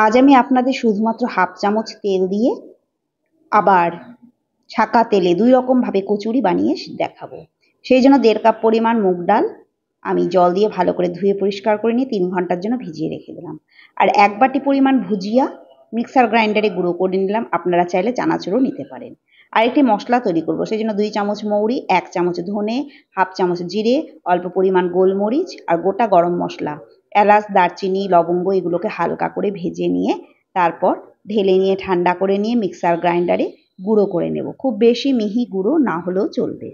আজ আমি আপনাদের শুধুমাত্র হাফ চামচ তেল দিয়ে আবার ছাঁকা তেলে দুই রকমভাবে কচুরি বানিয়ে দেখাবো। সেই জন্য 1.5 কাপ পরিমাণ মুগ ডাল আমি জল দিয়ে ভালো করে ধুয়ে পরিষ্কার করে নিয়ে 3 ঘন্টার জন্য ভিজিয়ে রেখে দিলাম। আর 1 বাটি পরিমাণ ভুজিয়া মিক্সার গ্রাইন্ডারে গুঁড়ো করে নিলাম। আপনারা চাইলে চানাচুরও নিতে পারেন। আর একটি মশলা তৈরি করব, সেই জন্য 2 চামচ মৌরি, 1 চামচ ধনে, হাফ চামচ জিরে, অল্প পরিমাণ গোলমরিচ আর গোটা গরম মশলা, এলাচ, দারচিনি, লবঙ্গ এগুলোকে হালকা করে ভেজে নিয়ে তারপর ঢেলে নিয়ে ঠান্ডা করে নিয়ে মিক্সার গ্রাইন্ডারে গুঁড়ো করে নেব। খুব বেশি মিহি গুঁড়ো না হলেও চলবে।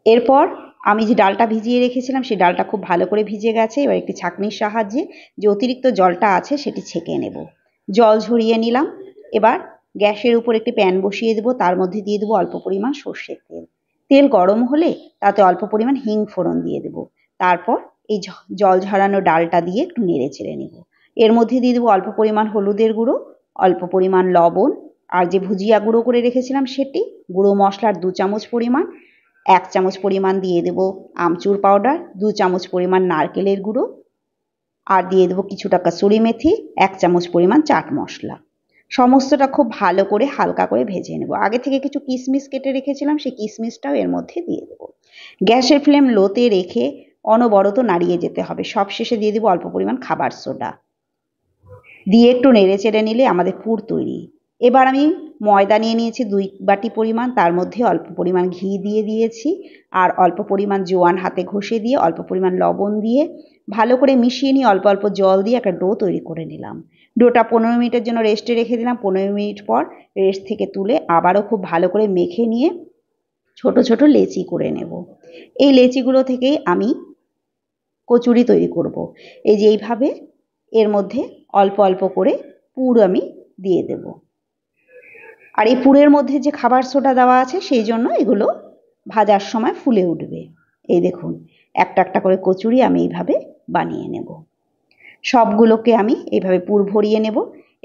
এরপর আমি যে ডালটা ভিজিয়ে রেখেছিলাম সেই ডালটা খুব ভালো করে ভিজে গেছে। এবার একটি ছাঁকনির সাহায্যে যে অতিরিক্ত জলটা আছে সেটি ছেঁকে নেব। জল ঝরিয়ে নিলাম। এবার গ্যাসের উপর একটি প্যান বসিয়ে দেবো, তার মধ্যে দিয়ে দেবো অল্প পরিমাণ সর্ষের তেল। তেল গরম হলে তাতে অল্প পরিমাণ হিং ফোড়ন দিয়ে দেবো। তারপর এই জল ঝরানো ডালটা দিয়ে একটু নেড়ে চেড়ে নেব। এর মধ্যে দিয়ে দেবো অল্প পরিমাণ হলুদের গুঁড়ো, অল্প পরিমাণ লবণ, আর যে ভুজিয়া গুঁড়ো করে রেখেছিলাম সেটি, গুঁড়ো মশলার 2 চামচ পরিমাণ, 1 চামচ পরিমাণ দিয়ে দেব আমচুর পাউডার, 2 চামচ পরিমাণ নারকেলের গুঁড়ো, আর দিয়ে দেবো কিছুটা কাসুরি মেথি, 1 চামচ পরিমাণ চাট মশলা। সমস্তটা খুব ভালো করে হালকা করে ভেজে নেব। আগে থেকে কিছু কিশমিশ কেটে রেখেছিলাম, সেই কিশমিশটাও এর মধ্যে দিয়ে দেবো। গ্যাসের ফ্লেম লোতে রেখে অনবরত নাড়িয়ে যেতে হবে। সবশেষে দিয়ে দেবো অল্প পরিমাণ খাবার সোডা দিয়ে একটু নেড়ে চেড়ে নিলে আমাদের পুর তৈরি। এবার আমি ময়দা নিয়ে নিয়েছি 2 বাটি পরিমাণ, তার মধ্যে অল্প পরিমাণ ঘি দিয়ে দিয়েছি আর অল্প পরিমাণ জোয়ান হাতে ঘষে দিয়ে অল্প পরিমাণ লবণ দিয়ে ভালো করে মিশিয়ে নিয়ে অল্প অল্প জল দিয়ে একটা ডো তৈরি করে নিলাম। ডোটা 15 মিনিটের জন্য রেস্টে রেখে দিলাম। 15 মিনিট পর রেস্ট থেকে তুলে আবারও খুব ভালো করে মেখে নিয়ে ছোট ছোট লেচি করে নেব। এই লেচিগুলো থেকেই আমি কচুরি তৈরি করব। এই যে এইভাবে এর মধ্যে অল্প অল্প করে পুর আমি দিয়ে দেব। আর এই পুরের মধ্যে যে খাবার সোডা দেওয়া আছে সেই জন্য এগুলো ভাজার সময় ফুলে উঠবে। এই দেখুন, একটা একটা করে কচুরি আমি এইভাবে বানিয়ে নেব। সবগুলোকে আমি এইভাবে পুর ভরিয়ে নেব।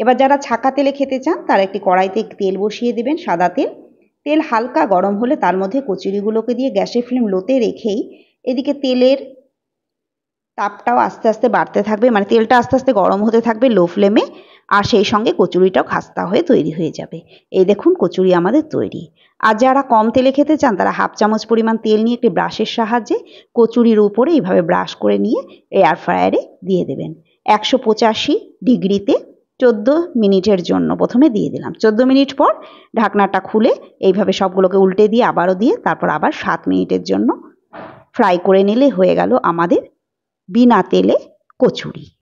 এবার যারা ছাঁকা তেলে খেতে চান তারা একটি কড়াইতে তেল বসিয়ে দেবেন, সাদা তেল। তেল হালকা গরম হলে তার মধ্যে কচুরিগুলোকে দিয়ে গ্যাসের ফ্লেম লোতে রেখেই এদিকে তেলের তাপটাও আস্তে আস্তে বাড়তে থাকবে, মানে তেলটা আস্তে আস্তে গরম হতে থাকবে লো ফ্লেমে, আর সেই সঙ্গে কচুরিটাও খাস্তা হয়ে তৈরি হয়ে যাবে। এই দেখুন কচুরি আমাদের তৈরি। আর যারা কম তেলে খেতে চান তারা হাফ চামচ পরিমাণ তেল নিয়ে একটি ব্রাশের সাহায্যে কচুরির উপরে এইভাবে ব্রাশ করে নিয়ে এয়ার ফ্রায়ারে দিয়ে দেবেন। 185 ডিগ্রিতে 14 মিনিটের জন্য প্রথমে দিয়ে দিলাম। 14 মিনিট পর ঢাকনাটা খুলে এইভাবে সবগুলোকে উল্টে দিয়ে আবারও দিয়ে তারপর আবার 7 মিনিটের জন্য ফ্রাই করে নিলে হয়ে গেল আমাদের বিনা তেলে কচুরি।